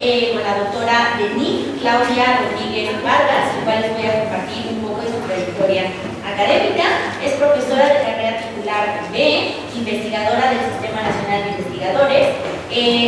con la doctora DENIC Claudia Rodríguez Vargas, la cual les voy a compartir un poco de su trayectoria académica. Es profesora de carrera titular B, investigadora del Sistema Nacional de Investigadores.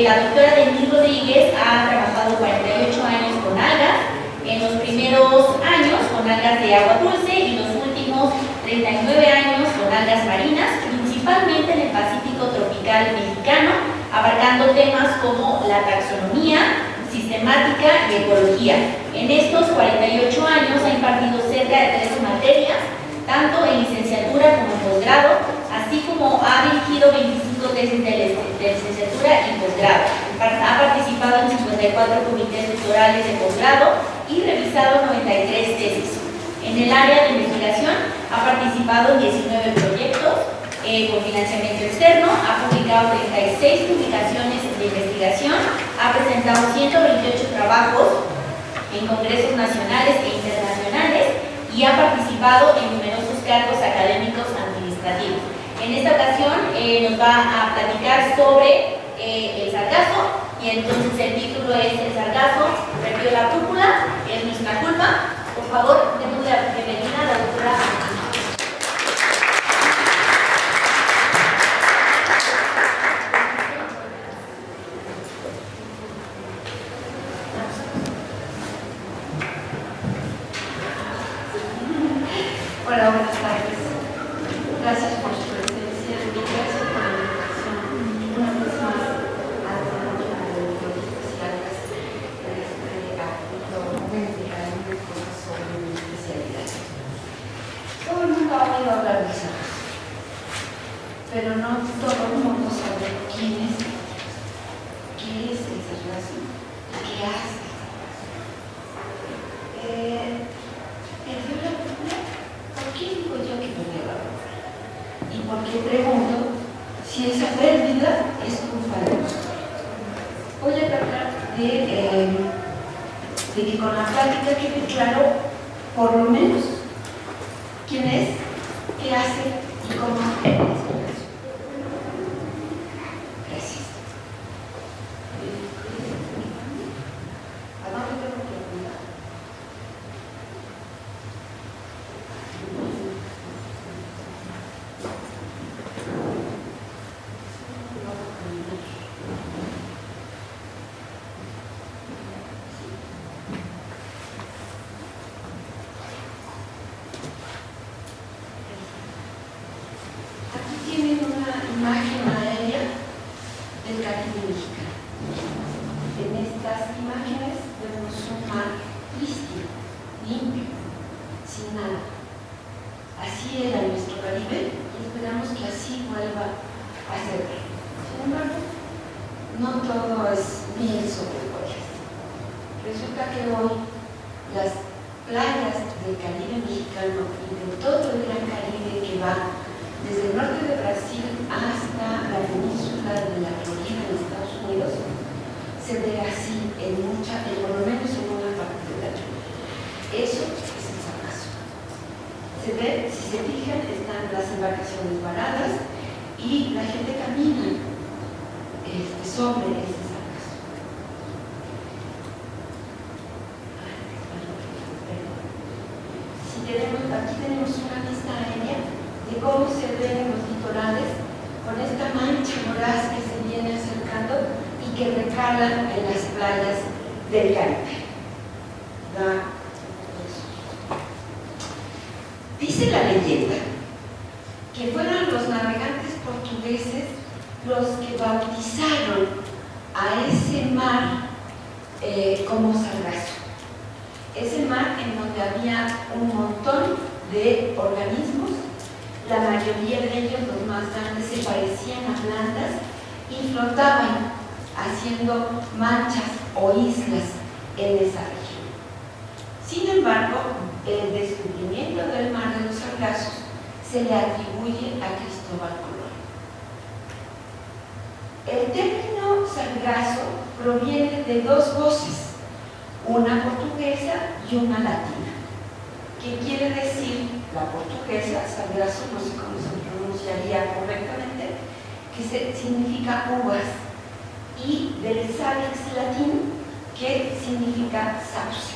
La doctora DENIC Rodríguez ha trabajado 48 años con algas, en los primeros años con algas de agua dulce y los últimos 39 años con algas marinas, principalmente en el Pacífico tropical mexicano, abarcando temas como la taxonomía, sistemática y ecología. En estos 48 años ha impartido cerca de 13 materias, tanto en licenciatura como en posgrado, así como ha dirigido 25 tesis de licenciatura y posgrado. Ha participado en 54 comités tutorales de posgrado y revisado 93 tesis. En el área de investigación ha participado en 19 proyectos con financiamiento externo, ha publicado 36 publicaciones de investigación, ha presentado 128 trabajos en congresos nacionales e internacionales y ha participado en numerosos cargos académicos administrativos. En esta ocasión nos va a platicar sobre el sargazo, y entonces el título es "El sargazo perdió la brújula, es nuestra culpa". Por favor, demos la bienvenida a la doctora. Hola, buenas tardes. Gracias por su presencia y gracias por la invitación una vez más a la proyectos y algas a documento académico sobre mi especialidad. Todo el mundo ha oído hablar de sargazo, pero no todo el mundo sabe quién es el sargazo, qué es el sargazo y qué hace el sargazo. ¿Perdió la brújula? ¿Por qué digo yo que perdió la brújula? Y por qué pregunto si esa pérdida es culpa de nosotros. Voy a tratar de que con la práctica quede claro, por lo menos, quién es, qué hace y cómo es el sargazo. Gracias. ¿A dónde tengo que apuntar? Aquí tienen una imagen aérea del Caribe mexicano. En estas imágenes vemos un mar prístino, limpio, sin nada. Así era nuestro Caribe y esperamos que así vuelva a ser. Sin embargo, no todo es miel sobre hojas. Resulta que hoy las playas del Caribe mexicano y de todo el Gran Caribe que va desde el norte de Brasil hasta la península de la Florida en Estados Unidos, se ve así por lo menos en una parte de la Florida. Eso es el sargazo. Se ve, si se fijan, están las embarcaciones varadas y la gente camina sobre ese sargazo. Aquí tenemos una vista aérea de cómo se ven los litorales con esta mancha moraz que se viene acercando y que recala en las playas del Caribe. Dice la leyenda que fueron los navegantes portugueses los que bautizaron a ese mar como sargazo. Ese mar en donde había un montón de organismos, la mayoría de ellos, los más grandes, se parecían a plantas y flotaban haciendo manchas o islas en esa región. Sin embargo, el descubrimiento del mar de los sargazos se le atribuye a Cristóbal Colón. El término sargazo proviene de dos voces, una portuguesa y una latina, que quiere decir, la portuguesa, sargazo, no sé cómo se pronunciaría correctamente, que significa uvas, y del salix latín, que significa sauce.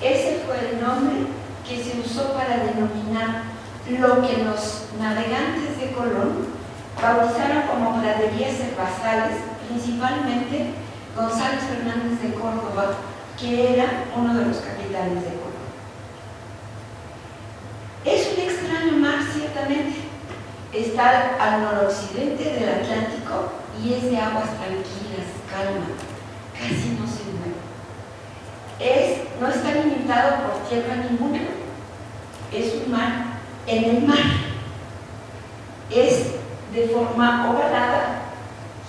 Ese fue el nombre que se usó para denominar lo que los navegantes de Colón bautizaron como praderías herbazales, principalmente González Fernández de Córdoba, que era uno de los capitanes de Colón. Es un extraño mar, ciertamente. Está al noroccidente del Atlántico y es de aguas tranquilas, calma, casi no se mueve. No está limitado por tierra ninguna, es un mar en el mar. Es de forma ovalada,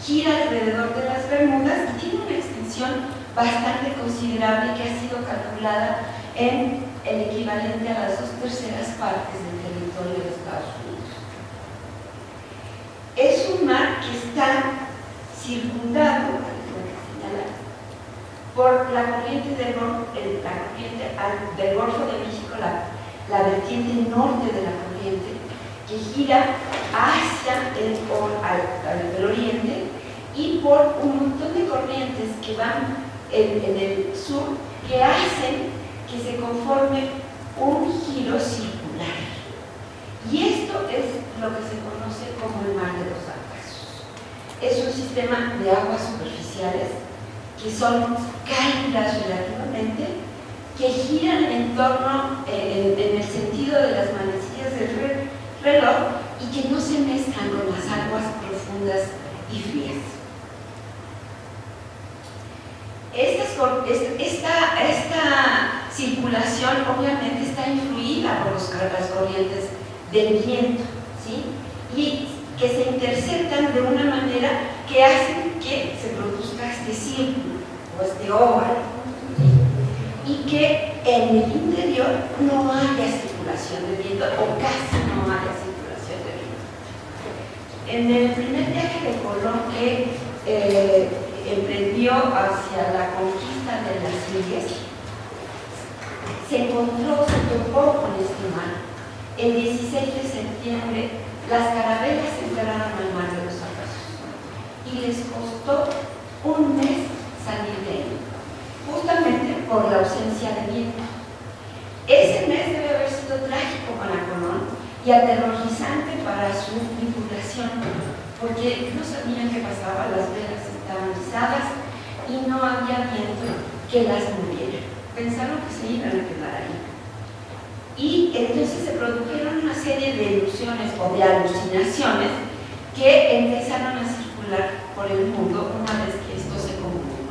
gira alrededor de las Bermudas y tiene una extensión bastante considerable que ha sido calculada en el equivalente a las 2/3 partes del territorio de Estados Unidos. Es un mar que está circundado, por la corriente del Golfo de México, la vertiente norte de la corriente, que gira hacia el oriente, y por un montón de corrientes que van en el sur, que hacen que se conforme un giro circular. Y esto es lo que se conoce como el Mar de los Sargazos. Es un sistema de aguas superficiales que son cálidas relativamente, que giran en torno, en el sentido de las manecillas del reloj, y que no se mezclan con las aguas profundas y frías. Esta circulación obviamente está influida por las corrientes del viento, ¿sí? Y que se interceptan de una manera que hace que se produzca este círculo o este óvalo, ¿sí? Y que en el interior no haya circulación de viento, o casi no haya circulación de viento. En el primer viaje de Colón, que emprendió hacia la conquista de las Indias, se topó con este mar. El 16 de septiembre, las carabelas entraron al Mar de los Sargazos y les costó un mes salir de él, justamente por la ausencia de viento. Ese mes debe haber sido trágico para Colón y aterrorizante para su tripulación, porque no sabían qué pasaba, las velas estaban izadas y no había viento que las moviera. Pensaron que se iban a quedar ahí. Y entonces se produjeron una serie de ilusiones o de alucinaciones que empezaron a circular por el mundo una vez que esto se comunicó.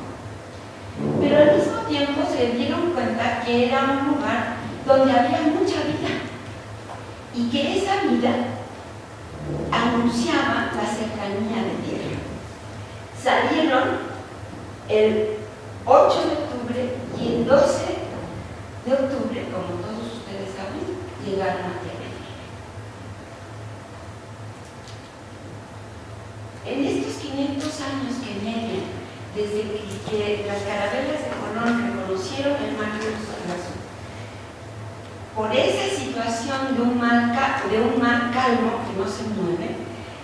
Pero al mismo tiempo se dieron cuenta que era un lugar donde había mucha vida y que esa vida anunciaba la cercanía de tierra. Salieron el 8 de octubre y el 12 de octubre, como todos ustedes saben, llegaron a tierra. En estos 500 años que median desde que las carabelas de Colón reconocieron el Mar de los Sargazos, por esa situación de un mar calmo que no se mueve,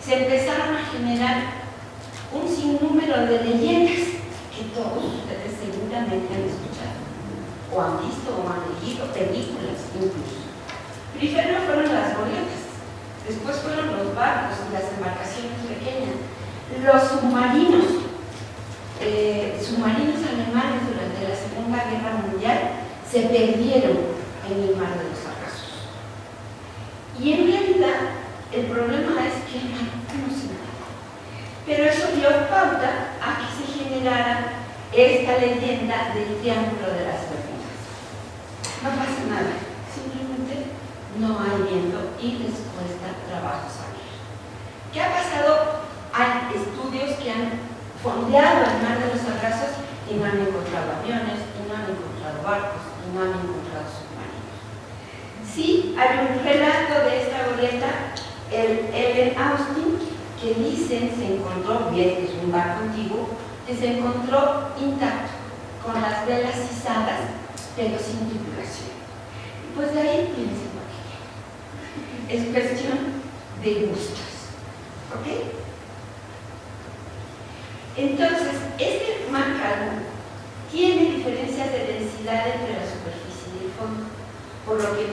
se empezaron a generar un sinnúmero de leyendas que todos ustedes seguramente han escuchado, o han visto, o han leído, películas incluso. Primero fueron las golletas, después fueron los barcos y las embarcaciones pequeñas, los submarinos alemanes durante la Segunda Guerra Mundial se perdieron en el Mar de los Sargazos. Y en realidad el problema es que el mar no se mueve. Pero eso dio pauta a que se generara esta leyenda del Triángulo de las Bermudas. No pasa nada, simplemente no hay viento y les cuesta trabajo salir. ¿Qué ha pasado? Hay estudios que han fondeado el Mar de los Sargazos y no han encontrado aviones, y no han encontrado barcos, y no han encontrado submarinos. Sí, hay un relato de esta goleta, el Ellen Austin, que dicen se encontró, bien, es un barco antiguo, que se encontró intacto, con las velas izadas, pero sin tripulación. Pues de ahí piensen por qué. Es cuestión de gustos. ¿Ok? Entonces, este mar calmo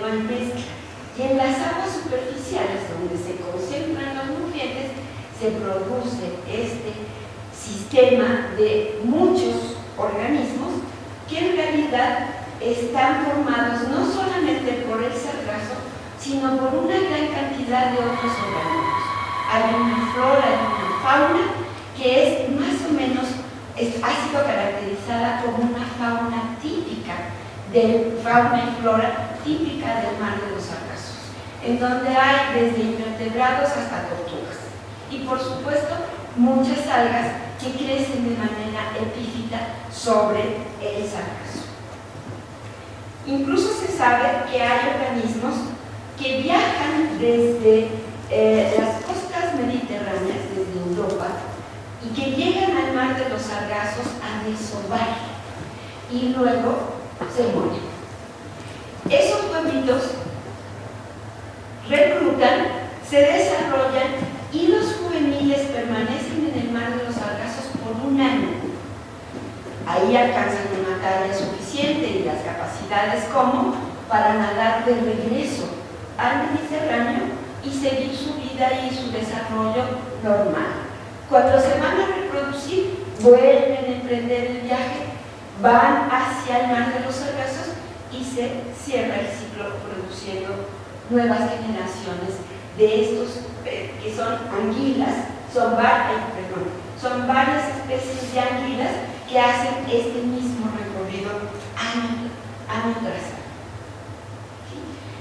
no hay mezcla. Y en las aguas superficiales, donde se concentran los nutrientes, se produce este sistema de muchos organismos que en realidad están formados no solamente por el sargazo, sino por una gran cantidad de otros organismos. Hay una flora y una fauna que es más o menos, ha sido caracterizada como una fauna típica, de fauna y flora típica del mar de los sargazos, en donde hay desde invertebrados hasta tortugas. Y por supuesto, muchas algas que crecen de manera epífita sobre el sargazo. Incluso se sabe que hay organismos que viajan desde las costas mediterráneas, desde Europa, y que llegan al mar de los sargazos a desovar y luego se mueren. Esos pueblitos reclutan, se desarrollan y los juveniles permanecen en el mar de los sargazos por un año. Ahí alcanzan una talla suficiente y las capacidades como para nadar de regreso al Mediterráneo y seguir su vida y su desarrollo normal. Cuando se van a reproducir, vuelven a emprender el viaje, van hacia el mar de los sargazos y se cierra el ciclo produciendo nuevas generaciones de estos que son anguilas, son varias especies de anguilas que hacen este mismo recorrido año tras año.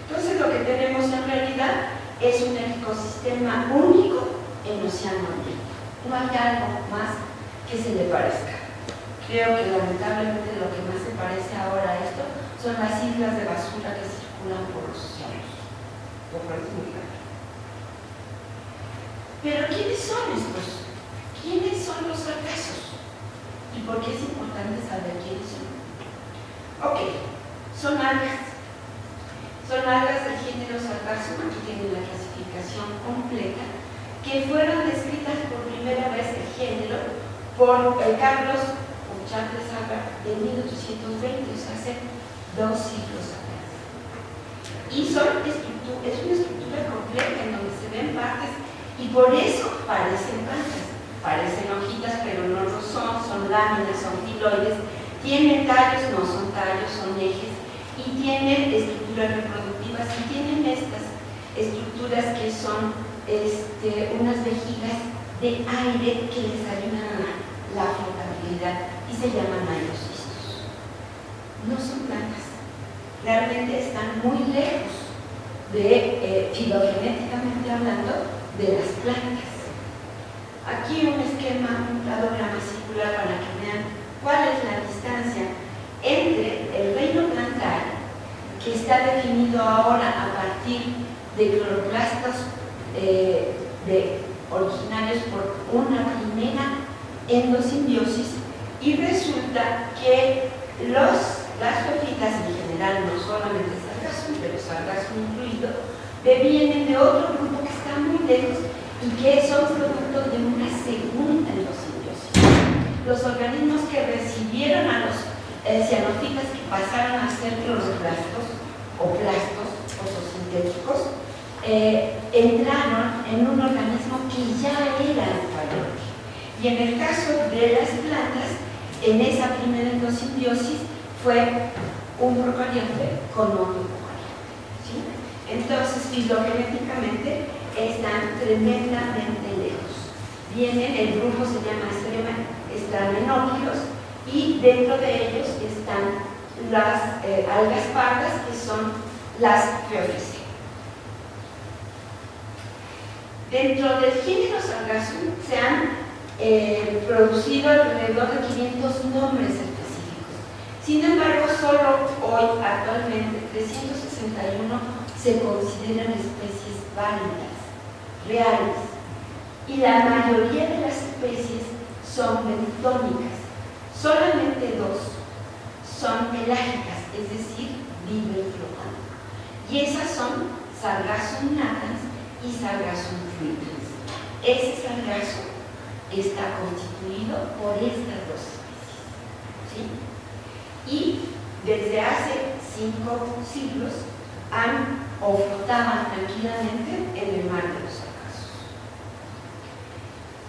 Entonces lo que tenemos en realidad es un ecosistema único en Océano Índico. No hay algo más que se le parezca. Creo que lamentablemente lo que más se parece ahora a esto son las islas de basura que circulan por los océanos. Lo cual es muy grave. Pero ¿quiénes son estos? ¿Quiénes son los sargazos? ¿Y por qué es importante saber quiénes son? Ok, son algas. Son algas del género sargazo, aquí tienen la clasificación completa, que fueron descritas por primera vez el género por Carlos Charles Saga en 1820, o sea, hace 2 siglos atrás. Y es una estructura compleja en donde se ven partes y por eso parecen plantas. Parecen hojitas, pero no lo son láminas, son filoides, tienen tallos, no son tallos, son ejes, y tienen estructuras reproductivas y tienen estas estructuras que son unas vejigas de aire que les ayudan a la flotabilidad y se llaman aerocistos. No son plantas, realmente están muy lejos de, filogenéticamente hablando, de las plantas. Aquí un esquema, un cladograma circular para que vean cuál es la distancia entre el reino plantario, que está definido ahora a partir de cloroplastos originarios por una primera endosimbiosis, y resulta que las hojitas en general, no solamente sargazo, pero sargazo incluido, vienen de otro grupo que está muy lejos y que son producto de una segunda endosimbiosis. Los organismos que recibieron a los cianofitas que pasaron a ser cloroplastos o plastos fotosintéticos entraron en un organismo que ya era eucariote. Y en el caso de las plantas, en esa primera endosimbiosis fue un procariote con otro procariote. ¿Sí? Entonces, filogenéticamente están tremendamente lejos. El grupo se llama estramenófilos y dentro de ellos están las algas pardas, que son las Pheophyceae. Dentro del género sargazo se han producido alrededor de 500 nombres específicos. Sin embargo, solo hoy, actualmente, 361 se consideran especies válidas, reales, y la mayoría de las especies son bentónicas. Solamente 2 son pelágicas, es decir, viven flotando. Y esas son Sargassum natans y Sargassum fruitans. Ese sargazo está constituido por estas 2 especies. ¿Sí? Y desde hace 5 siglos o flotaban tranquilamente en el mar de los sargazos.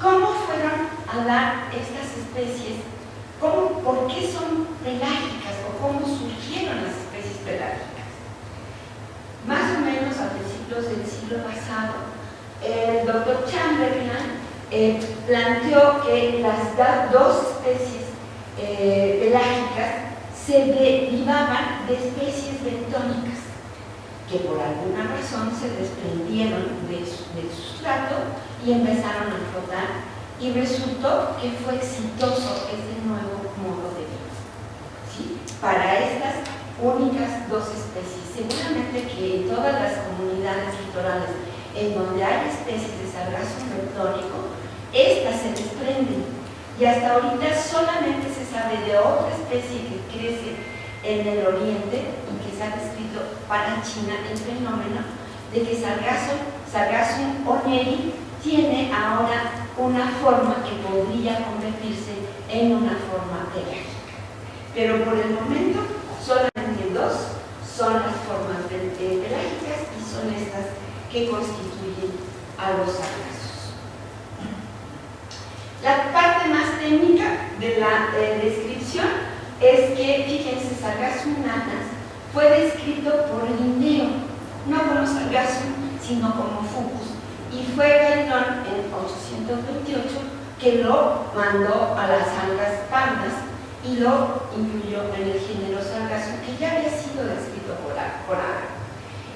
¿Cómo fueron a dar estas especies? ¿Por qué son pelágicas o cómo surgieron las especies pelágicas? Más o menos a principios del siglo pasado, el Dr. Chamberlain planteó que las dos especies pelágicas se derivaban de especies bentónicas que por alguna razón se desprendieron del sustrato y empezaron a flotar, y resultó que fue exitoso este nuevo modo de vida, ¿sí? Para estas únicas dos especies. Seguramente que en todas las comunidades litorales en donde hay especies de sargazo bentónico, estas se desprenden, y hasta ahorita solamente se sabe de otra especie que crece en el oriente y que se ha descrito para China el fenómeno de que Sargassum orneri tiene ahora una forma que podría convertirse en una forma pelágica. Pero por el momento solamente dos son las formas pelágicas y son estas que constituyen a los sargazos. La parte más técnica de la descripción es que, fíjense, Sargassum natans fue descrito por Linneo, no como Sargassum, sino como Fucus, y fue Galton en 828 que lo mandó a las algas pardas y lo incluyó en el género Sargassum, que ya había sido descrito por Ara.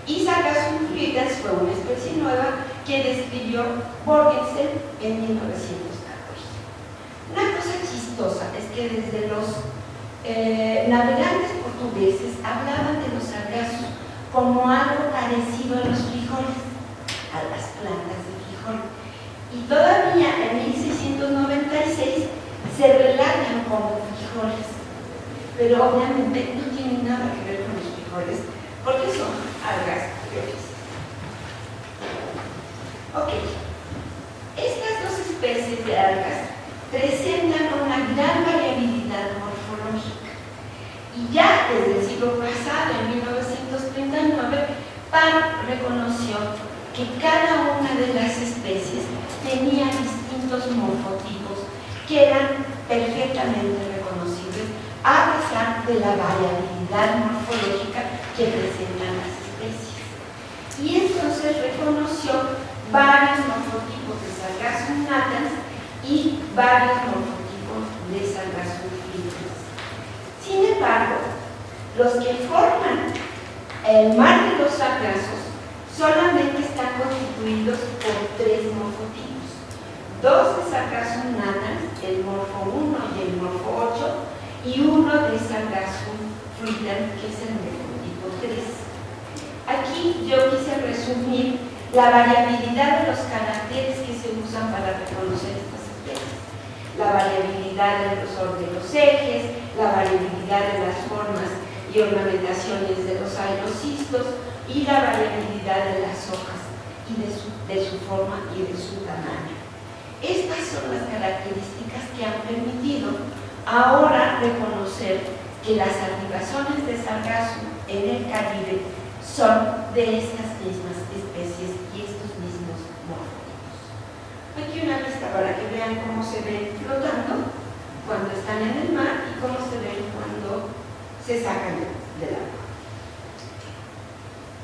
Y Sargassum fluitans fue una especie nueva que describió Borgensen en 1914. Una cosa chistosa es que desde los navegantes portugueses hablaban de los sargazos como algo parecido a los frijoles, a las plantas de frijol. Y todavía en 1696 se relatan como frijoles, pero obviamente no tienen nada que ver con los frijoles, porque son algas frijoles. Ok, estas dos especies de algas presentan una gran variabilidad morfológica, y ya desde el siglo pasado, en 1939, Parr reconoció que cada una de las especies tenía distintos morfotipos que eran perfectamente reconocibles a pesar de la variabilidad morfológica que presentan las especies. Y entonces reconoció varios morfotipos de Sargassum natans y varios morfotipos de Sargassum fluitans. Sin embargo, los que forman el mar de los sargazos solamente están constituidos por tres morfotipos: dos de Sargassum natans, el morfo 1 y el morfo 8, y uno de Sargassum fluitans, que es el morfotipo 3. Aquí yo quise resumir la variabilidad de los caracteres que se usan para reconocer estas especies, la variabilidad del grosor de los ejes, la variabilidad de las formas y ornamentaciones de los aerocistos y la variabilidad de las hojas y de su forma y de su tamaño. Estas son las características que han permitido ahora reconocer que las arribazones de sargazo en el Caribe son de estas mismas especies y estos mismos morfotipos. Aquí una lista para que vean cómo se ven flotando cuando están en el mar y cómo se ven cuando se sacan del agua.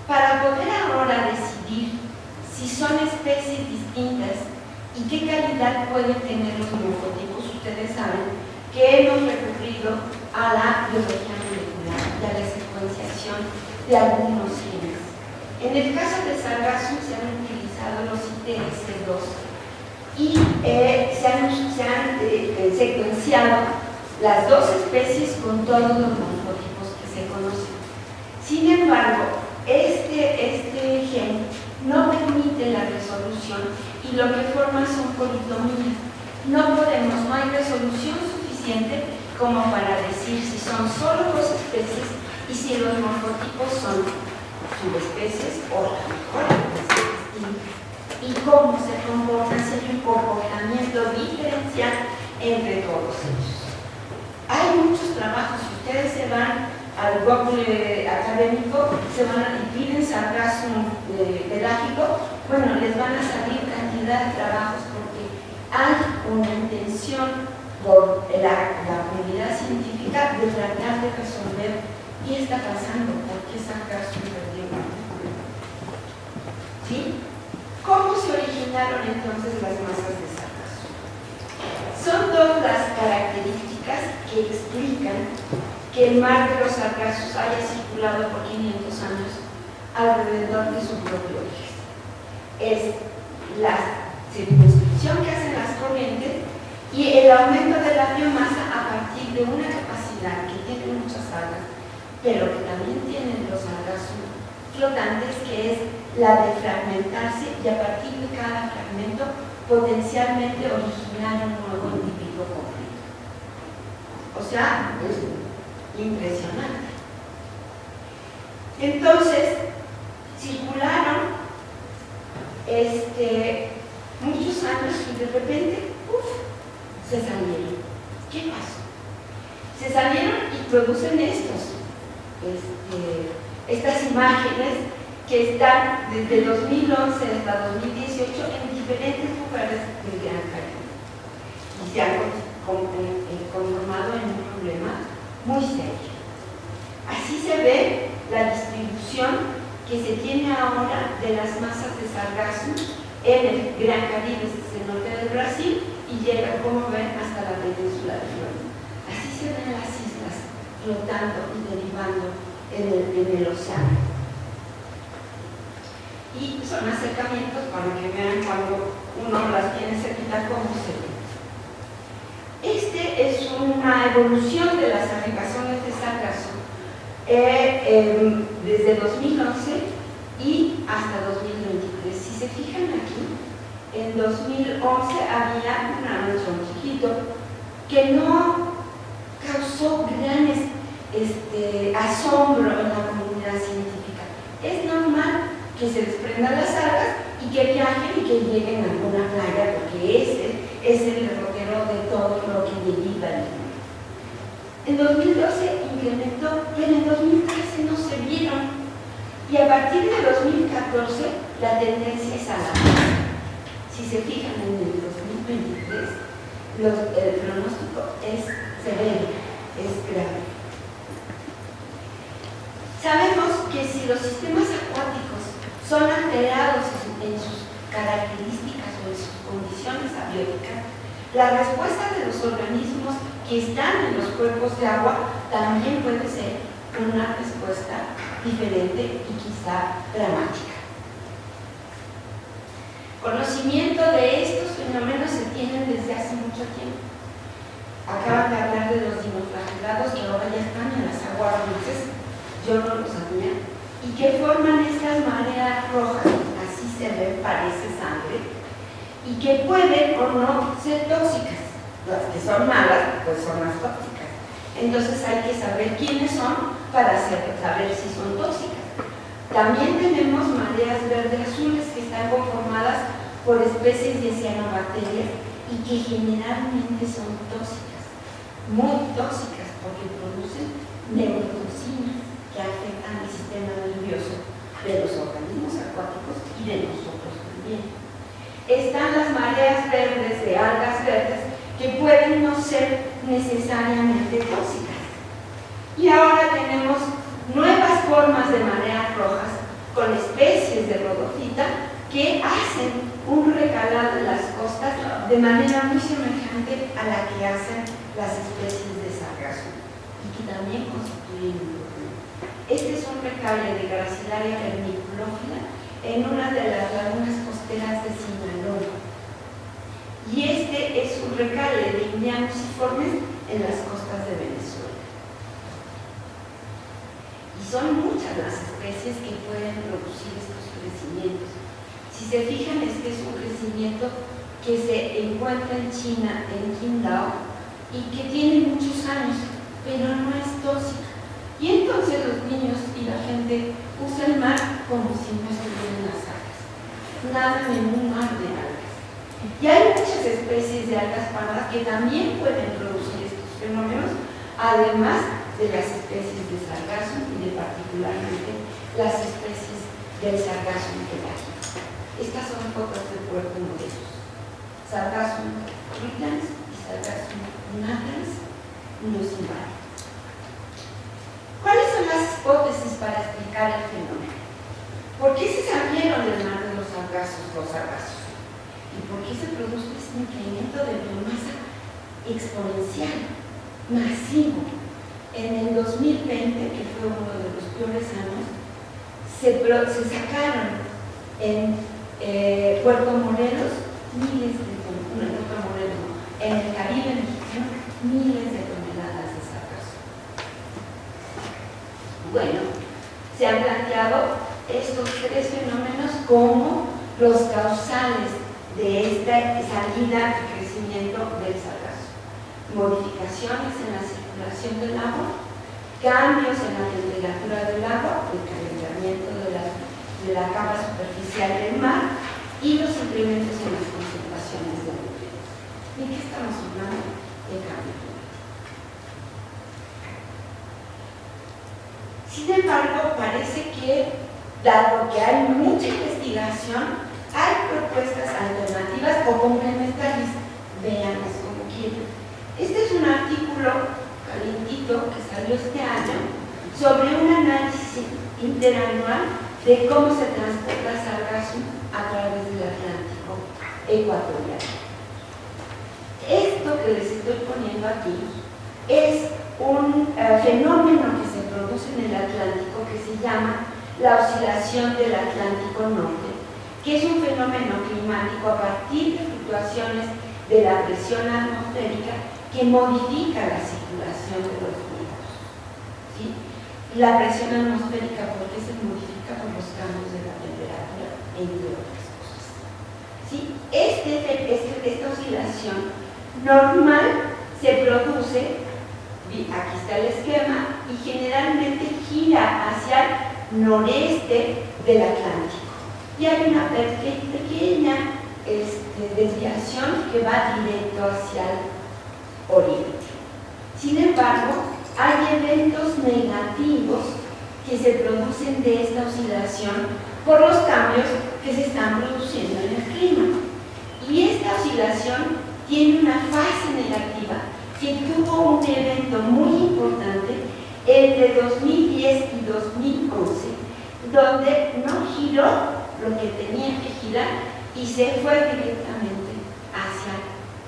Para poder ahora decidir si son especies distintas y qué calidad pueden tener los morfotipos, ustedes saben que hemos recurrido a la biología molecular y a la secuenciación de algunos genes. En el caso de Sargassum se han utilizado los ITS2 y se han secuenciado las dos especies con todos los morfotipos que se conocen. Sin embargo, este gen no permite la resolución y lo que forma son politomías. No hay resolución suficiente como para decir si son solo dos especies y si los morfotipos son subespecies o la mejor especie y cómo se comporta, si hay un comportamiento diferencial entre todos ellos. Hay muchos trabajos, si ustedes se van al Google académico, se van a piden sargazo pelágico, bueno, les van a salir cantidad de trabajos porque hay una intención por la comunidad científica de tratar de resolver qué está pasando, por qué sargazo perdió. ¿Sí? ¿Cómo se originaron entonces las masas de sargazo? Son dos las características que explican que el mar de los sargazos haya circulado por 500 años alrededor de su propio eje. Es la circunscripción que hacen las corrientes y el aumento de la biomasa a partir de una capacidad que tienen muchas algas, pero que también tienen los sargazos flotantes, que es la de fragmentarse y a partir de cada fragmento potencialmente originar un nuevo individuo completo. O sea, es impresionante. Entonces, circularon muchos años y de repente, se salieron. ¿Qué pasó? Se salieron y producen estas imágenes que están desde 2011 hasta 2018 en diferentes lugares del Gran Caribe y se han conformado en un problema muy serio. Así se ve la distribución que se tiene ahora de las masas de sargazo en el Gran Caribe, desde el norte del Brasil, y llega, como ven, hasta la península de Florida. Así se ven las islas flotando y derivando en el océano. Y son acercamientos para que vean cuando uno las tiene cerquita cómo se ve. Es una evolución de las aplicaciones de sargazo desde 2011 y hasta 2023. Si se fijan aquí, en 2011 había un anuncio chiquito que no causó gran asombro en la comunidad científica. Es normal que se desprendan las algas y que viajen y que lleguen a alguna playa, porque ese es el derrotero de todo lo que deriva el mar. En 2012 incrementó, pero en 2013 no se vieron. Y a partir de 2014 la tendencia es a la baja. Si se fijan en el 2023, el pronóstico es severo, es grave. Sabemos que si los sistemas acuáticos son alterados en sus características o en sus condiciones abióticas, la respuesta de los organismos que están en los cuerpos de agua también puede ser una respuesta diferente y quizá dramática. Conocimiento de estos fenómenos se tienen desde hace mucho tiempo. Acaban de hablar de los dinoflagelados que ahora ya están en las aguas dulces, yo no lo sabía, y que forman estas mareas rojas, así se ve, parece sangre, y que pueden o no ser tóxicas. Las que son malas, pues son las tóxicas. Entonces hay que saber quiénes son para saber si son tóxicas. También tenemos mareas verde-azules que están conformadas por especies de cianobacterias y que generalmente son tóxicas, muy tóxicas, porque producen neurotoxinas que afectan el sistema nervioso de los organismos acuáticos y de nosotros también. Están las mareas verdes de algas verdes que pueden no ser necesariamente tóxicas. Y ahora tenemos nuevas formas de mareas rojas con especies de rodofita que hacen un recalado en las costas de manera muy semejante a la que hacen las especies de sargazo y que también constituyen un problema. Este es un recale de Gracilaria vermiculófila en una de las lagunas costeras de Sinaloa. Y este es un recale de Indianosiformes en las costas de Venezuela. Y son muchas las especies que pueden producir estos crecimientos. Si se fijan, este es un crecimiento que se encuentra en China, en Qingdao, y que tiene muchos años, pero no es tóxica. Y entonces los niños y la gente usan el mar como si no estuvieran las algas. Nadan en un mar de algas. Y hay muchas especies de algas pardas que también pueden producir estos fenómenos, además de las especies de sargazo y de particularmente las especies del sargassum pelágico. Estas son fotos del Puerto Morelos. Sargassum calicans y Sargassum nacrans nos invaden. ¿Cuáles son las hipótesis para explicar el fenómeno? ¿Por qué se salieron del mar de los sargazos los sargazos? ¿Y por qué se produce este incremento de biomasa exponencial, masivo? En el 2020, que fue uno de los peores años, se sacaron en Puerto Morelos miles de toneladas, en el Caribe mexicano, miles de toneladas de sargazo. Bueno, se han planteado estos tres fenómenos como los causales de esta salida y crecimiento del sargazo. Modificaciones en la circulación del agua, cambios en la temperatura del agua, el calentamiento de la capa superficial del mar y los incrementos en las concentraciones de nutrientes. ¿De qué estamos hablando? De cambio climático. Sin embargo, parece que, dado que hay mucha investigación, hay propuestas alternativas o complementarias. Veamos como quieran. Este es un artículo calientito que salió este año sobre un análisis interanual de cómo se transporta sargazo a través del Atlántico ecuatoriano. Esto que les estoy poniendo aquí es un fenómeno que se produce en el Atlántico que se llama la oscilación del Atlántico Norte, que es un fenómeno climático a partir de fluctuaciones de la presión atmosférica que modifica la circulación de los vientos. ¿Sí? La presión atmosférica, ¿por qué se modifica? Por los cambios de la temperatura, entre otras cosas. ¿Sí? Esta oscilación normal se produce, aquí está el esquema, y generalmente gira hacia el noreste del Atlántico. Y hay una pequeña desviación que va directo hacia el oriente. Sin embargo, hay eventos negativos que se producen de esta oscilación por los cambios que se están produciendo en el clima. Y esta oscilación tiene una fase negativa que tuvo un evento muy importante entre 2010 y 2011, donde no giró lo que tenía que girar y se fue directamente hacia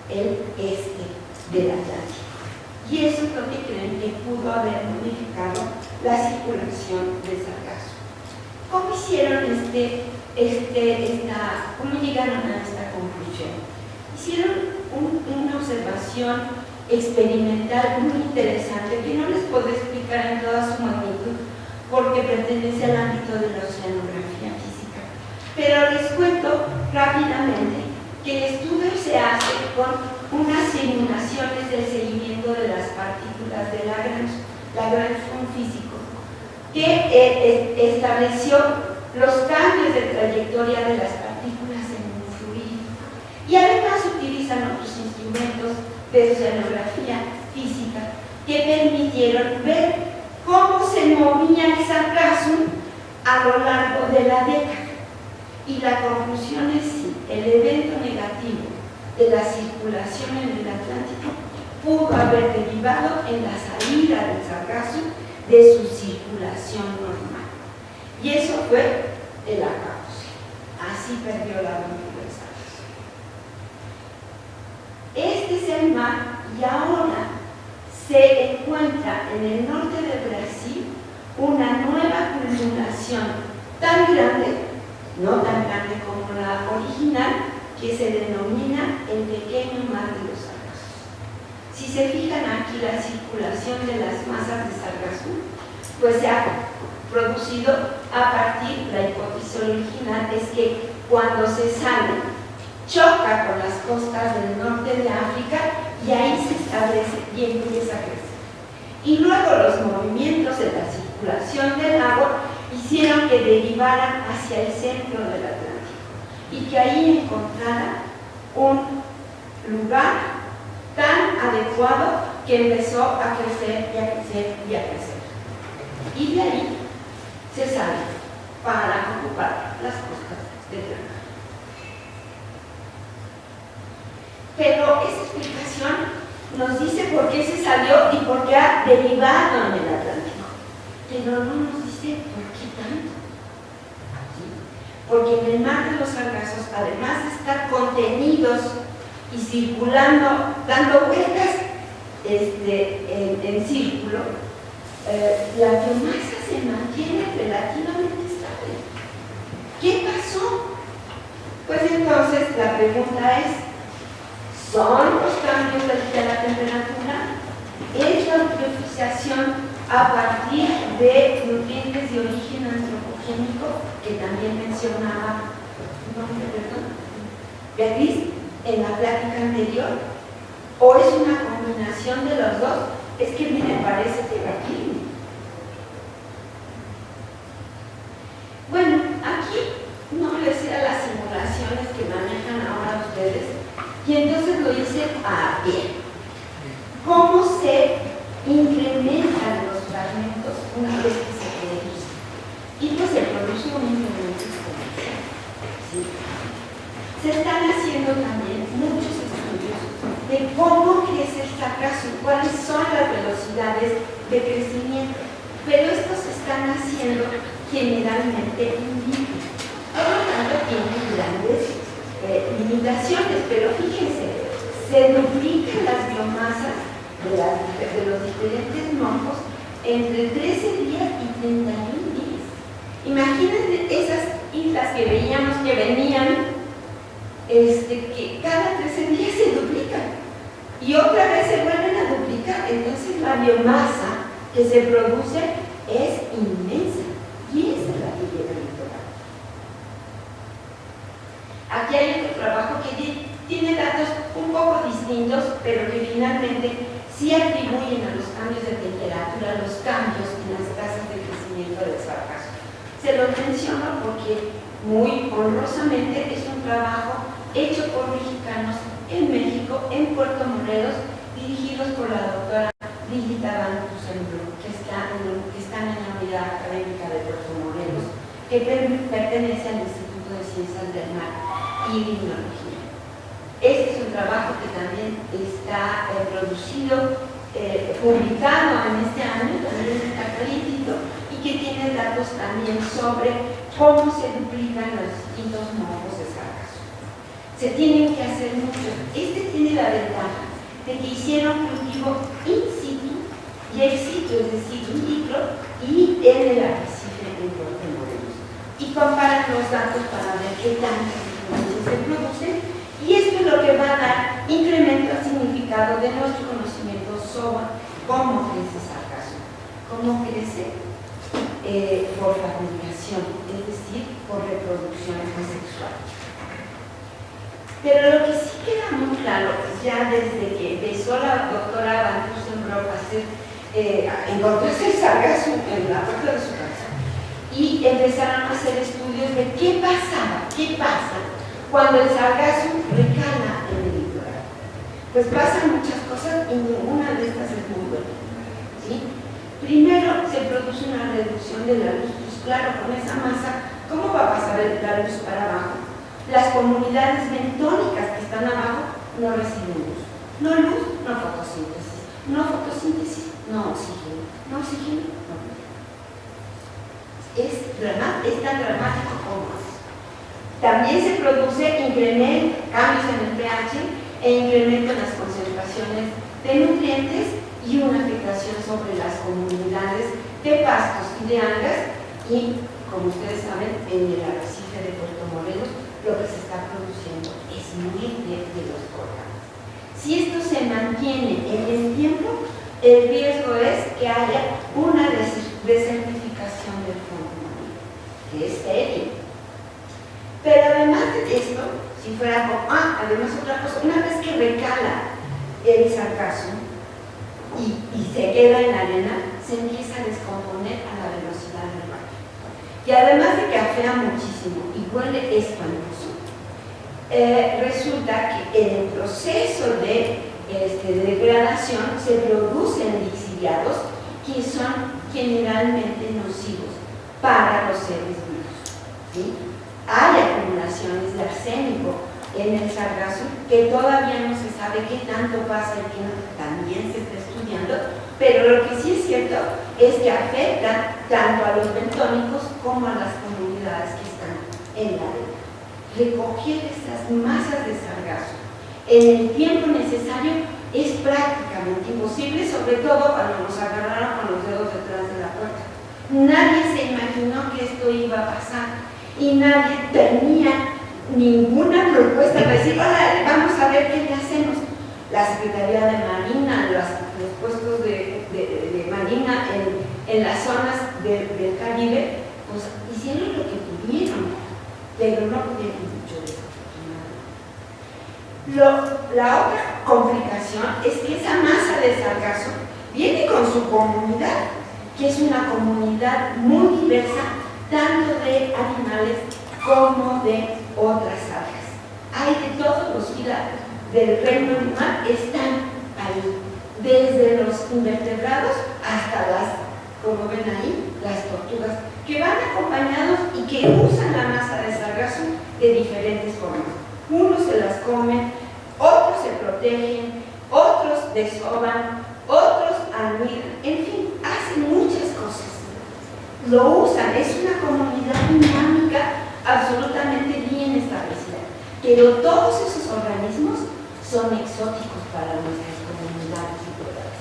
el este del Atlántico. Y eso es lo que creen que pudo haber modificado la circulación del sargazo. ¿Cómo hicieron cómo llegaron a esta conclusión? Hicieron una observación experimental muy interesante que no les puedo explicar en toda su magnitud porque pertenece al ámbito de la oceanografía física. Pero les cuento rápidamente que el estudio se hace con unas simulaciones del seguimiento de las partículas de Lagrange, un físico, que estableció los cambios de trayectoria de las partículas en un fluido. Y además utilizan otros instrumentos de oceanografía física que permitieron ver cómo se movía el sargazo a lo largo de la década. Y la conclusión es sí, el evento negativo de la circulación en el Atlántico pudo haber derivado en la salida del sargazo de su circulación normal. Y eso fue el acabose. Así perdió la vida del sargazo. Este es el mar y ahora se encuentra en el norte de Brasil una nueva acumulación tan grande, no tan grande como la original, que se denomina el pequeño mar de los sargazos. Si se fijan aquí la circulación de las masas de sargazo, pues se ha producido a partir, la hipótesis original es que cuando se sale, choca con las costas del norte de África y ahí se establece y empieza a crecer. Y luego los movimientos de la circulación del agua hicieron que derivaran hacia el centro del Atlántico y que ahí encontrara un lugar tan adecuado que empezó a crecer y a crecer y a crecer. Y de ahí se sale para ocupar las costas del Gran Mar. Pero esa explicación nos dice por qué se salió y por qué ha derivado en el Atlántico. Pero no nos dice por qué tanto. ¿Sí? Porque en el mar de los Sargazos, además de estar contenidos y circulando, dando vueltas en círculo, la biomasa se mantiene relativamente estable. ¿Qué pasó? Pues entonces la pregunta es, ¿son los cambios de la temperatura? ¿Es la eutrofización a partir de nutrientes de origen antropogénico que también mencionaba Beatriz en la plática anterior? ¿O es una combinación de los dos? Es que miren, parece terraquímico. Bueno, aquí no les sé a las simulaciones que manejan ahora ustedes, y entonces lo hice a pie. ¿Cómo se incrementan los fragmentos una vez que se produce? Y pues se produce un incremento exponencial. ¿Sí? Se están haciendo también muchos estudios de cómo crece el sargazo, cuáles son las velocidades de crecimiento, pero estos se están haciendo generalmente in vitro. Por lo tanto, tienen grandes limitaciones, pero fíjense, se duplican las biomasas de los diferentes morfos entre 13 días y 31 días. Imagínense esas islas que veíamos que venían, que cada 13 días se duplican y otra vez se vuelven a duplicar. Entonces la biomasa que se produce es inmensa y esa es la que llega al litoral. Aquí hay otro trabajo que tiene datos un poco distintos, pero que finalmente sí atribuyen a los cambios de temperatura, los cambios en las tasas de crecimiento del sargazo. Se los menciono porque muy honrosamente es un trabajo hecho por mexicanos en México, en Puerto Morelos, dirigidos por la doctora Brigitte Van Tussenbroek, que están en la unidad académica de Puerto Morelos, que pertenece al Instituto de Ciencias del Mar y Limnología. Este es un trabajo que también está producido, publicado en este año, también está calientito, y que tiene datos también sobre cómo se duplican los distintos morfos de sargazo. Se tienen que hacer muchos. Este tiene la ventaja de que hicieron cultivo in situ y ex situ, es decir, in vitro, y en el arrecife en Puerto Morelos. Y comparan los datos para ver qué tantas influencias se producen, y esto es lo que va a dar incremento al significado de nuestro conocimiento sobre cómo crece sargazo, cómo crece por fabricación, es decir, por reproducción asexual. Pero lo que sí queda muy claro, ya desde que empezó la doctora Van Tussenbroek a encontrarse el sargazo en la puerta de su casa y empezaron a hacer estudios de qué pasa cuando el sargazo recala en el litoral. Pues pasan muchas cosas y ninguna de estas es muy buena. ¿Sí? Primero, se produce una reducción de la luz. Pues claro, con esa masa, ¿cómo va a pasar la luz para abajo? Las comunidades bentónicas que están abajo no reciben luz. No luz, no fotosíntesis. No fotosíntesis, no oxígeno. No oxígeno, no luz. Es tan dramático como es. También se produce cambios en el pH e incremento en las concentraciones de nutrientes y una afectación sobre las comunidades de pastos y de algas y, como ustedes saben, en el arrecife de Puerto Morelos lo que se está produciendo es miel de los corales. Si esto se mantiene en el tiempo, el riesgo es que haya una desertificación del fondo marino, que es serio. Pero además de esto, si fuera además otra cosa, una vez que recala el sargazo y se queda en la arena, se empieza a descomponer a la velocidad del mar. Y además de que afea muchísimo y huele espantoso, resulta que en el proceso de degradación se producen lixiviados que son generalmente nocivos para los seres vivos. ¿sí? Hay acumulaciones de arsénico en el sargazo que todavía no se sabe qué tanto pasa y que también se está estudiando, pero lo que sí es cierto es que afecta tanto a los bentónicos como a las comunidades que están en la arena. Recoger estas masas de sargazo en el tiempo necesario es prácticamente imposible, sobre todo cuando nos agarraron con los dedos detrás de la puerta. Nadie se imaginó que esto iba a pasar y nadie tenía ninguna propuesta para decir, vamos a ver qué le hacemos. La Secretaría de Marina, los puestos de Marina en las zonas del Caribe, pues hicieron lo que pudieron, pero no pudieron mucho desafortunadamente. La otra complicación es que esa masa de sargazo viene con su comunidad, que es una comunidad muy diversa, tanto de animales como de otras algas. Hay de todos los filados del reino animal están ahí, desde los invertebrados hasta como ven ahí, las tortugas, que van acompañados y que usan la masa de sargazo de diferentes formas. Unos se las comen, otros se protegen, otros desovan, otros anidan, en fin, hacen muchas cosas. Lo usan, es una comunidad dinámica absolutamente bien establecida, pero todos esos organismos son exóticos para nuestras comunidades naturales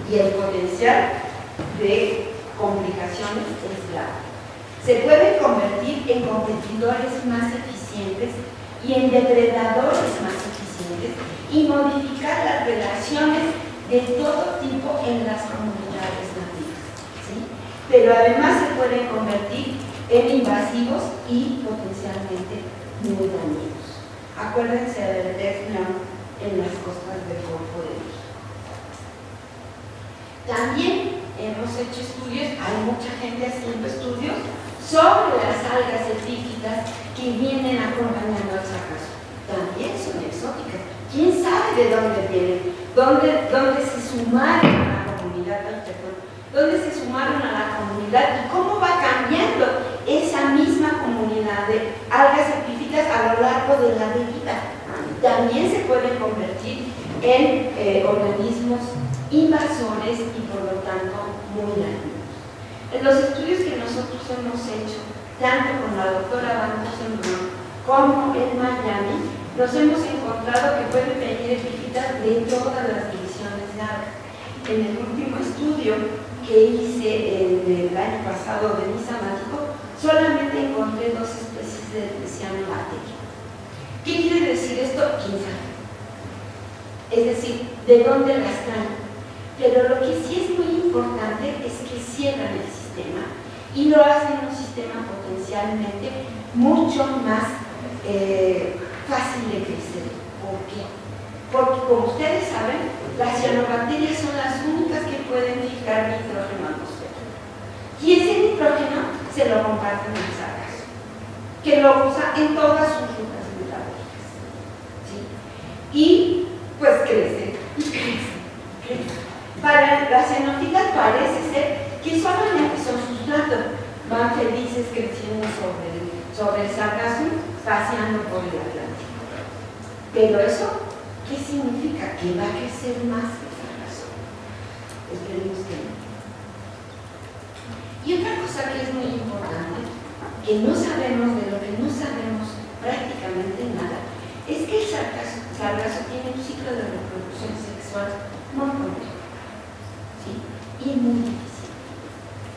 y el potencial de complicaciones es grave. Se pueden convertir en competidores más eficientes y en depredadores más eficientes y modificar las relaciones de todo tipo en las comunidades nativas, ¿sí? Pero además se pueden convertir en invasivos y potencialmente muy dañinos. Acuérdense del Death en las costas del Golfo de México. También hemos hecho estudios, hay mucha gente haciendo estudios sobre las algas epífitas que vienen acompañando al sargazo. También son exóticas. ¿Quién sabe de dónde vienen? ¿Dónde se sumaron a la comunidad? ¿Dónde se sumaron a la comunidad? ¿Y cómo va cambiando esa misma comunidad de algas epífitas a lo largo de la vida? También se pueden convertir en organismos invasores y por lo tanto muy dañinos. En los estudios que nosotros hemos hecho, tanto con la doctora Van Rosenblum como en Miami, nos hemos encontrado que pueden venir epífitas de todas las divisiones de algas. En el último estudio que hice el año pasado de Misamático, solamente encontré 2 especies de Cyanobacteria. ¿Qué quiere decir esto? ¿Quién sabe? Es decir, ¿de dónde las traen? Pero lo que sí es muy importante es que cierran el sistema y lo hacen un sistema potencialmente mucho más fácil de crecer. ¿Por qué? Porque como ustedes saben, las cianobacterias son las únicas que pueden fijar nitrógeno atmosférico. Y ese nitrógeno se lo comparten al sargazo, que lo usa en todas sus rutas metabólicas. ¿Sí? Y pues crece, y crece, crece. Para las xenofitas parece ser que solamente son sustrato, van felices creciendo sobre el sargazo, paseando por el Atlántico. Pero eso, ¿qué significa? Que va a crecer más que el sargazo. Esperemos que no. Y otra cosa que es muy importante, que no sabemos, de lo que no sabemos prácticamente nada, es que el sargazo tiene un ciclo de reproducción sexual muy complejo, ¿sí? Y muy difícil.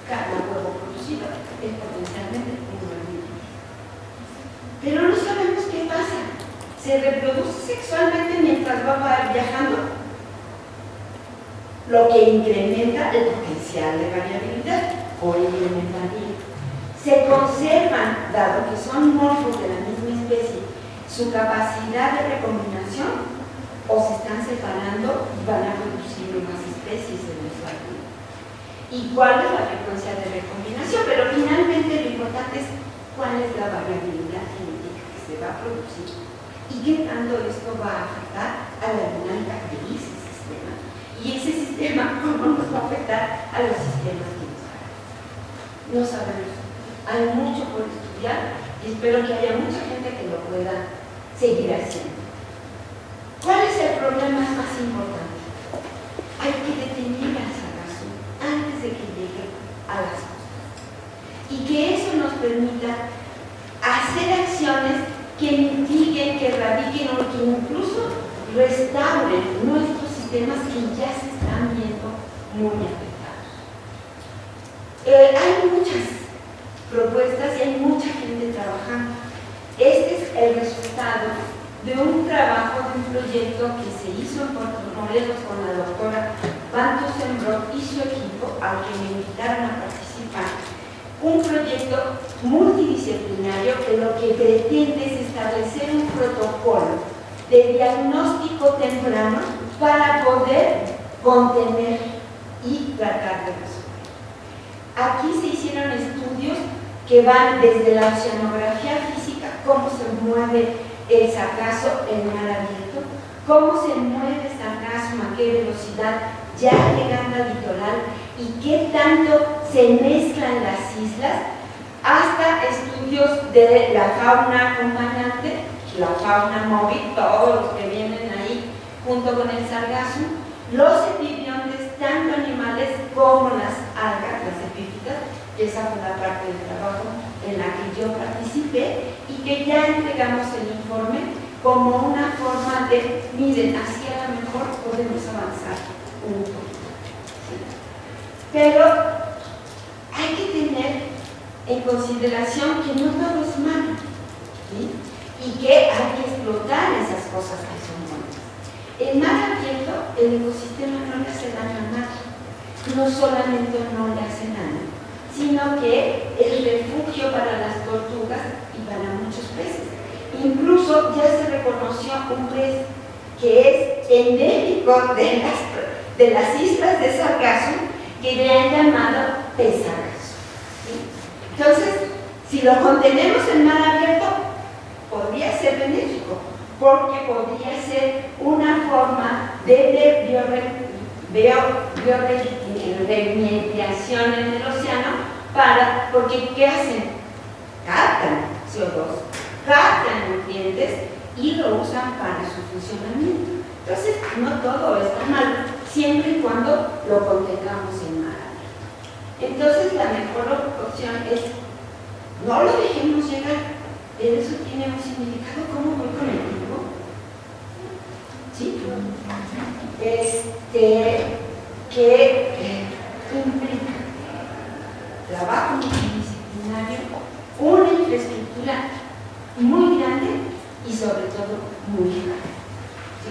Cada huevo producido es potencialmente un huevo difícil. Pero no sabemos qué pasa. ¿Se reproduce sexualmente mientras va viajando? Lo que incrementa el potencial de variabilidad o incrementaría. Se conservan, dado que son morfos de la misma especie, su capacidad de recombinación, o se están separando y van a producir nuevas especies en nuestra vida. ¿Y cuál es la frecuencia de recombinación? Pero finalmente lo importante es cuál es la variabilidad genética que se va a producir y qué tanto esto va a afectar a la dinámica de ese sistema. Y ese sistema, ¿cómo nos va a afectar a los sistemas que nos hagan? No sabemos. Hay mucho por estudiar y espero que haya mucha gente que lo pueda seguir haciendo. ¿Cuál es el problema más importante? Hay que detener al sargazo antes de que llegue a las costas y que eso nos permita hacer acciones que mitiguen, que erradiquen o que incluso restauren nuestros sistemas que ya se están viendo muy afectados. Hay muchas propuestas y hay mucha gente trabajando. Este es el resultado de un trabajo, de un proyecto que se hizo en Puerto Morelos con la doctora Van Tussenbrock y su equipo, al que me invitaron a participar. Un proyecto multidisciplinario que lo que pretende es establecer un protocolo de diagnóstico temprano para poder contener y tratar de resolver. Aquí se hicieron estudios que van desde la oceanografía física, cómo se mueve el sargazo en mar abierto, cómo se mueve el sargazo, a qué velocidad, ya llegando al litoral y qué tanto se mezclan las islas, hasta estudios de la fauna acompañante, la fauna móvil, todos los que vienen ahí junto con el sargazo, los epibiontes, tanto animales como las algas, las epífitas. Esa fue la parte del trabajo en la que yo participé y que ya entregamos el informe como una forma de, miren, así a lo mejor podemos avanzar un poquito. ¿Sí? Pero hay que tener en consideración que no todo es malo, ¿sí? Y que hay que explotar esas cosas que son buenas. En mar abierto, el ecosistema no le hace daño a nadie, no solamente no le hace daño, sino que es refugio para las tortugas y para muchos peces. Incluso ya se reconoció un pez que es endémico de las islas de sargazo, que le han llamado pez sargazo. ¿Sí? Entonces, si lo contenemos en mar abierto, podría ser benéfico, porque podría ser una forma de bioremediación en el océano, porque ¿qué hacen? Captan CO2, captan nutrientes y lo usan para su funcionamiento. Entonces, no todo está mal, siempre y cuando lo contengamos en mar abierto. Entonces, la mejor opción es no lo dejemos llegar. Pero eso tiene un significado. ¿Cómo voy con el tiempo? ¿Sí? Que implica trabajo multidisciplinario, una infraestructura muy grande y sobre todo muy grande. ¿Sí?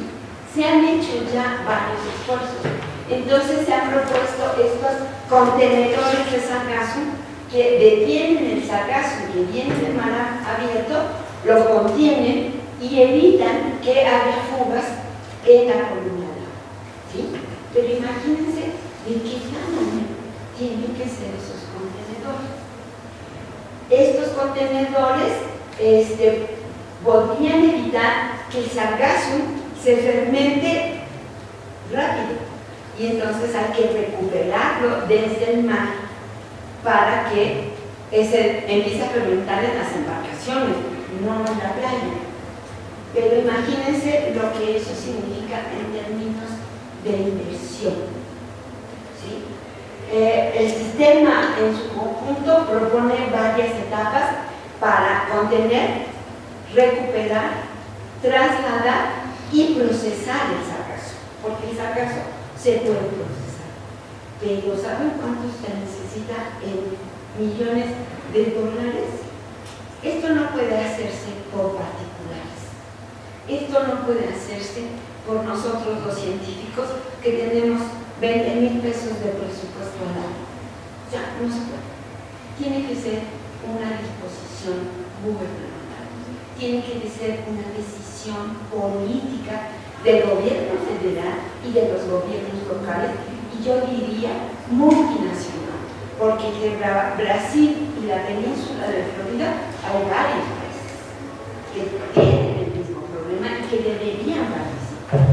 Se han hecho ya varios esfuerzos. Entonces se han propuesto estos contenedores de sargazo que detienen el sargazo que viene de mar abierto, lo contienen y evitan que haya fugas en la columna de agua. ¿Sí? Pero imagínense de qué tamaño tienen que ser esos contenedores. Estos contenedores podrían evitar que el sargazo se fermente rápido y entonces hay que recuperarlo desde el mar para que empiece a fermentar en las embarcaciones, no en la playa. Pero imagínense lo que eso significa en términos de inversión. ¿Sí? El sistema en su conjunto propone varias etapas para contener, recuperar, trasladar y procesar el sargazo, porque el sargazo se puede procesar. Pero ¿saben cuánto se necesita en millones de dólares? Esto no puede hacerse por particulares. Esto no puede hacerse por nosotros los científicos que tenemos 20,000 pesos de presupuesto al año. O sea, no se puede. Tiene que ser una disposición gubernamental. Tiene que ser una decisión política del gobierno federal y de los gobiernos locales, y yo diría multinacional, porque entre Brasil y la península de Florida hay varios países que tienen el mismo problema y que deberían participar.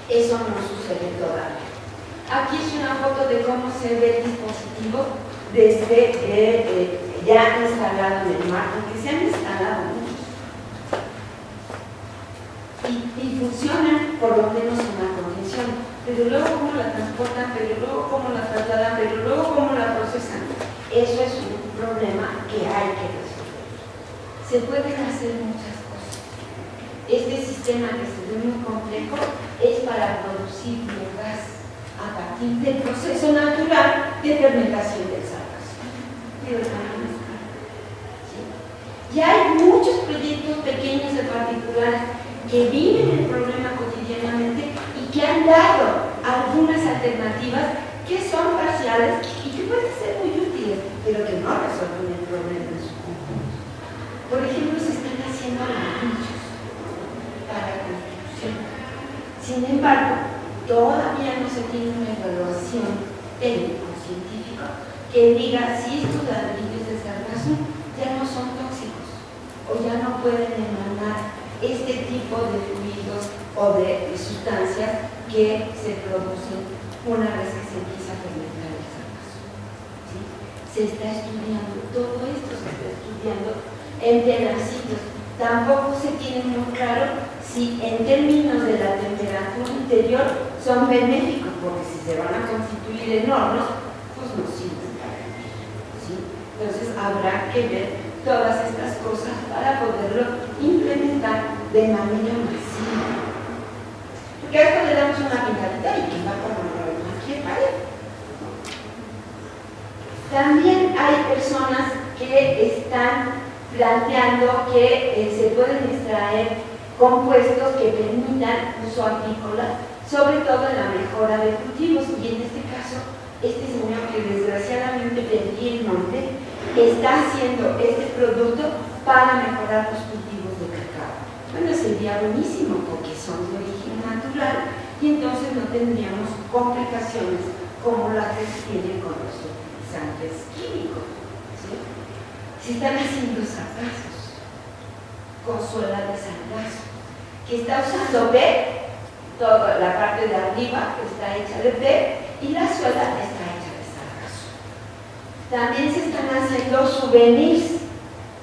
Eso no sucede todavía. Aquí es una foto de cómo se ve el dispositivo desde ya instalado en el mar, aunque se han instalado muchos, y funcionan por lo menos en la contención, pero luego cómo la transportan, pero luego cómo la trasladan, pero luego cómo la procesan. Eso es un problema que hay que resolver. Se pueden hacer muchas cosas. Este sistema que se ve muy complejo es para producir biogás a partir del proceso natural de fermentación del sargazo. ¿Sí? Ya hay muchos proyectos pequeños de particulares que viven el problema cotidianamente y que han dado algunas alternativas que son parciales y que pueden ser muy útiles, pero que no resuelven el problema en su conjunto. Por ejemplo, se están haciendo ladrillos para construcción. Sin embargo, todavía no se tiene una evaluación técnico-científica que diga si estos ladrillos de sargazo ya no son tóxicos o ya no pueden emanar este tipo de fluidos o de sustancias que se producen una vez que se empieza a fermentar el sargazo. ¿Sí? Se está estudiando, todo esto se está estudiando en pedacitos. Tampoco se tiene muy claro si en términos de la temperatura interior son benéficos, porque si se van a constituir en hornos, pues no sirven para vivir. ¿Sí? Entonces habrá que ver todas estas cosas para poderlo implementar de manera masiva. Porque a esto le damos una pintadita y que va por cualquier pared. También hay personas que están planteando que se pueden extraer compuestos que permitan uso agrícola, sobre todo en la mejora de cultivos. Y en este caso, este señor, que desgraciadamente perdí el nombre, está haciendo este producto para mejorar los cultivos de cacao. Bueno, sería buenísimo porque son de origen natural y entonces no tendríamos complicaciones como las que se tienen con los fertilizantes químicos. ¿Sí? Se están haciendo sargazos con suela de sargazo, que está usando PET, toda la parte de arriba está hecha de PET y la suela está hecha de sargazo. También se están haciendo souvenirs,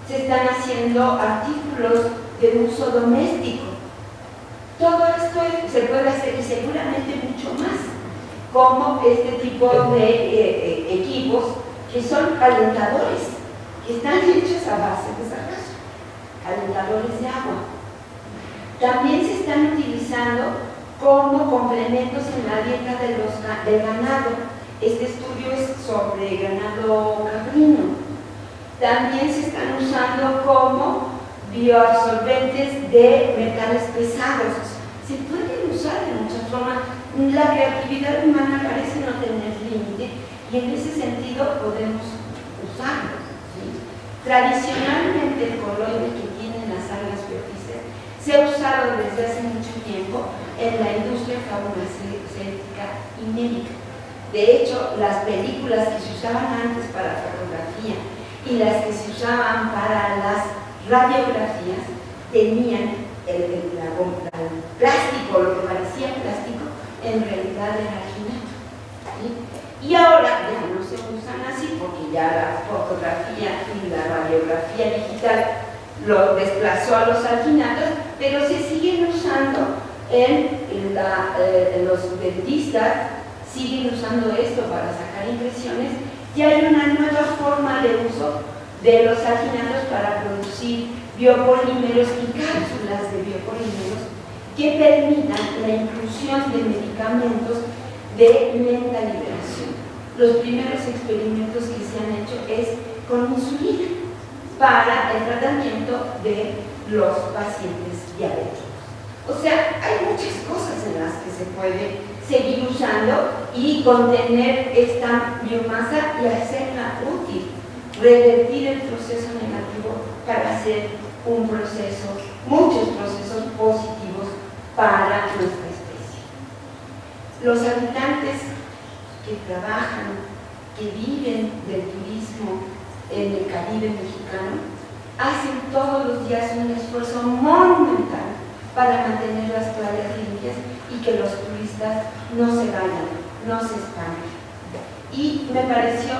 se están haciendo artículos de uso doméstico. Todo esto se puede hacer y seguramente mucho más, como este tipo de equipos que son calentadores, que están hechos a base de sargazo, calentadores de agua. También se están utilizando como complementos en la dieta del ganado. Este estudio es sobre ganado caprino. También se están usando como bioabsorbentes de metales pesados. Se pueden usar de muchas formas. La creatividad humana parece no tener límite y en ese sentido podemos usarlos. ¿Sí? Tradicionalmente el coloide que tienen las algas biofísicas se ha usado desde hace mucho tiempo en la industria farmacéutica y médica. De hecho, las películas que se usaban antes para fotografía y las que se usaban para las radiografías tenían el plástico, lo que parecía plástico, en realidad era alginato. ¿Sí? Y ahora ya no se usan así porque ya la fotografía y la radiografía digital lo desplazó a los alginatos, pero se siguen usando los dentistas, siguen usando esto para sacar impresiones, y hay una nueva forma de uso de los alginatos para producir biopolímeros y cápsulas de biopolímeros que permitan la inclusión de medicamentos de lenta liberación. Los primeros experimentos que se han hecho es con insulina para el tratamiento de los pacientes diabéticos. O sea, hay muchas cosas en las que se puede seguir usando y contener esta biomasa y hacerla útil, revertir el proceso negativo para hacer un proceso, muchos procesos positivos para nuestra especie. Los habitantes que trabajan, que viven del turismo en el Caribe mexicano, hacen todos los días un esfuerzo monumental para mantener las playas limpias y que los turistas no se vayan, no se espanten. Y me pareció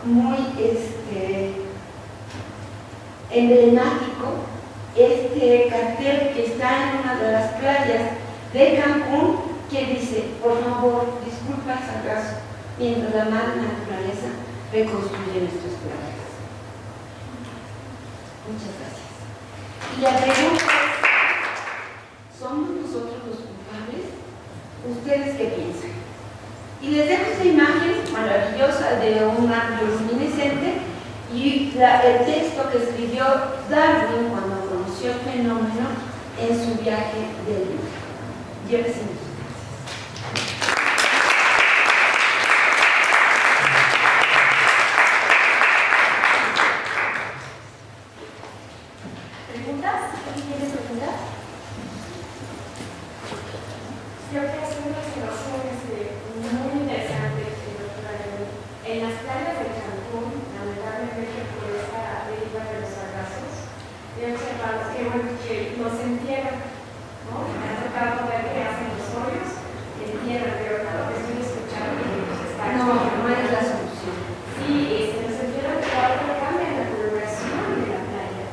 muy emblemático este cartel que está en una de las playas de Cancún que dice: por favor, disculpa el sargazo, mientras la madre naturaleza reconstruye nuestras playas. Muchas gracias. Y la pregunta es: ¿somos nosotros los culpables? ¿Ustedes qué piensan? Y les dejo esta imagen maravillosa de un árbol luminescente y el texto que escribió Darwin cuando conoció el fenómeno en su viaje de luna. Llévese muchas gracias. ¿Preguntas? ¿Alguien tiene preguntas? Creo que es una observación muy interesante, doctora. En las playas de Cancún, lamentablemente por esta deriva de los sargazos, he observado que los entierran, ¿no? Me ha tocado ver que hacen los hoyos, entierran, pero lo que estoy escuchando que los están... No es la solución. Sí, los entierran, pero ahora cambian la coloración de la playa.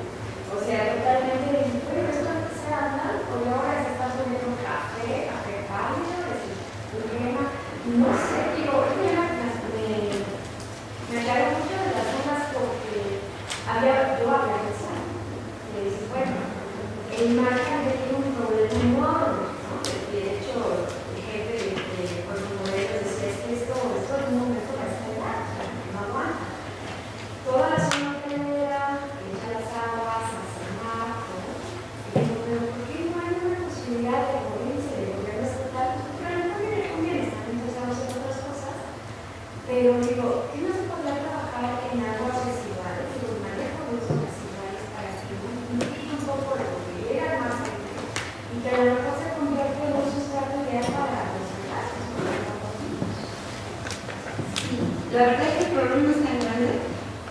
O sea, totalmente diferente. Esto antes era blanco y ahora se está poniendo café pálido, no sé, digo, me aclaró mucho de las zonas porque yo había pensado, me dice, bueno, el mar tiene un problema enorme, ¿no? De hecho, gente de modelos decía, es que esto en un momento va a estallar, no aguanta. Toda la zona hotelera, echa las aguas, hacia el mar, ¿no? Y digo, pero ¿por qué no hay una posibilidad de provincia, de gobierno estatal? Pero no me conviene, están interesados en otras cosas, pero digo, ¿qué no se podría trabajar en aguas residuales, en el manejo de esos residuales para que mitigue un poco lo que llega al mar y que a lo mejor se convierta en un sustrato ideal para los enlaces? Sí, la verdad es que el problema es tan grande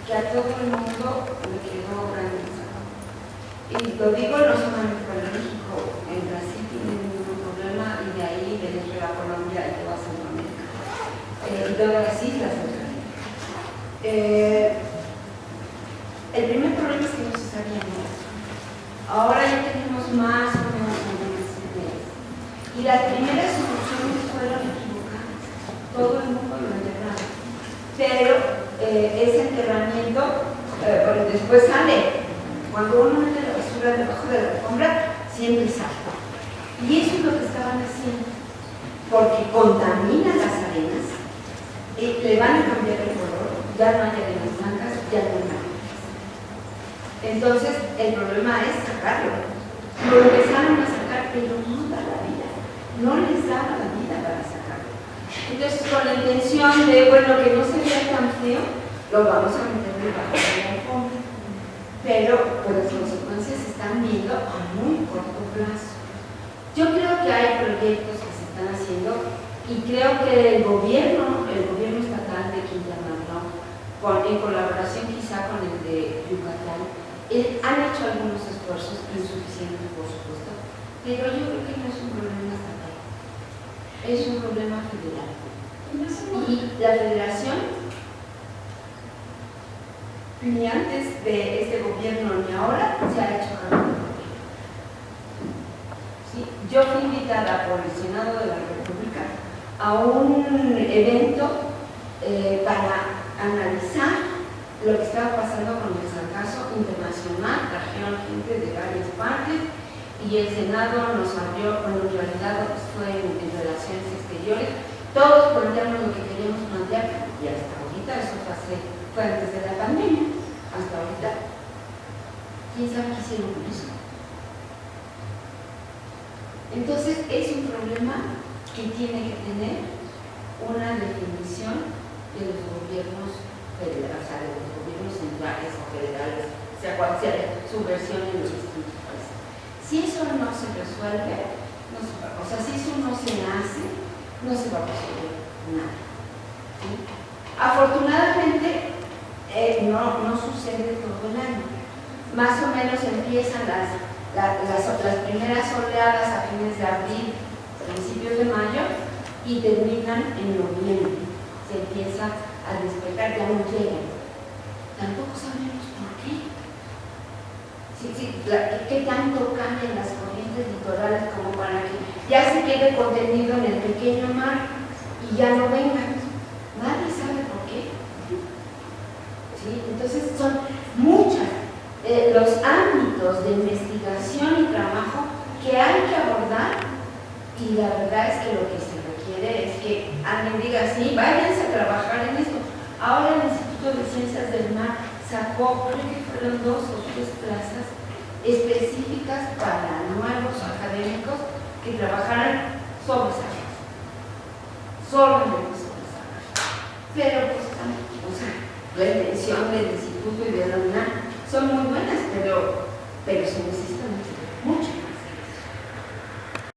que a todo el mundo le quedó granizado. Y lo digo no solamente para México, en Brasil tienen ningún problema y de ahí Venezuela, Colombia y toda Centroamérica. Y todas las islas de el primer problema es que no se sabía nada. Ahora ya tenemos más o menos algunas ideas. Y las primeras soluciones fueron equivocadas. Todo el mundo lo enterraba. Pero ese enterramiento, después sale. Cuando uno mete la basura debajo de la alfombra, siempre sale. Y eso es lo que estaban haciendo. Porque contaminan las arenas, le van a cambiar el color, ya no hay arenas blancas, ya no hay blancas. Entonces, el problema es sacarlo. Lo empezaron a sacar, pero no da la vida. No les daba la vida para sacarlo. Entonces, con la intención de, bueno, que no se vea tan feo, lo vamos a meter debajo de la alfombra. Pero pues, las consecuencias se están viendo a muy corto plazo. Yo creo que hay proyectos que se están haciendo y creo que el gobierno estatal de Quintana Roo, en colaboración quizá con el de Yucatán, han hecho algunos esfuerzos insuficientes, por supuesto, pero yo creo que no es un problema estatal, es un problema federal. Y la federación, ni antes de este gobierno ni ahora, se ha hecho cambio. ¿Sí? Yo fui invitada por el Senado de la República a un evento para analizar lo que estaba pasando con el sargazo internacional. Trajeron gente de varias partes y el Senado nos abrió, bueno, en realidad fue en relaciones exteriores, todos planteamos lo que queríamos plantear y hasta ahorita, eso fue antes de la pandemia, hasta ahorita, ¿quién sabe qué hicieron con eso? Entonces es un problema que tiene que tener una definición de los gobiernos federales, o sea, de los gobiernos centrales o federales, o sea, cual sea su versión en los distintos países. Si eso no se resuelve, o sea, si eso no se hace, no se va a resolver nada. ¿Sí? Afortunadamente, no sucede todo el año. Más o menos empiezan las primeras oleadas a fines de abril, principios de mayo, y terminan en noviembre. Se empieza a despertar, ya no llegan. Tampoco sabemos por qué. ¿Qué tanto cambian las corrientes litorales como para que ya se quede contenido en el pequeño mar y ya no vengan? Nadie sabe por qué. ¿Sí? Entonces son muchos los ámbitos de investigación y trabajo que hay que abordar, y la verdad es que lo que se requiere es que alguien diga, sí, váyanse a trabajar en esto. Ahora el Instituto de Ciencias del Mar sacó, creo que fueron 2 o 3 plazas específicas para nuevos académicos que trabajaran sobre esa área, solamente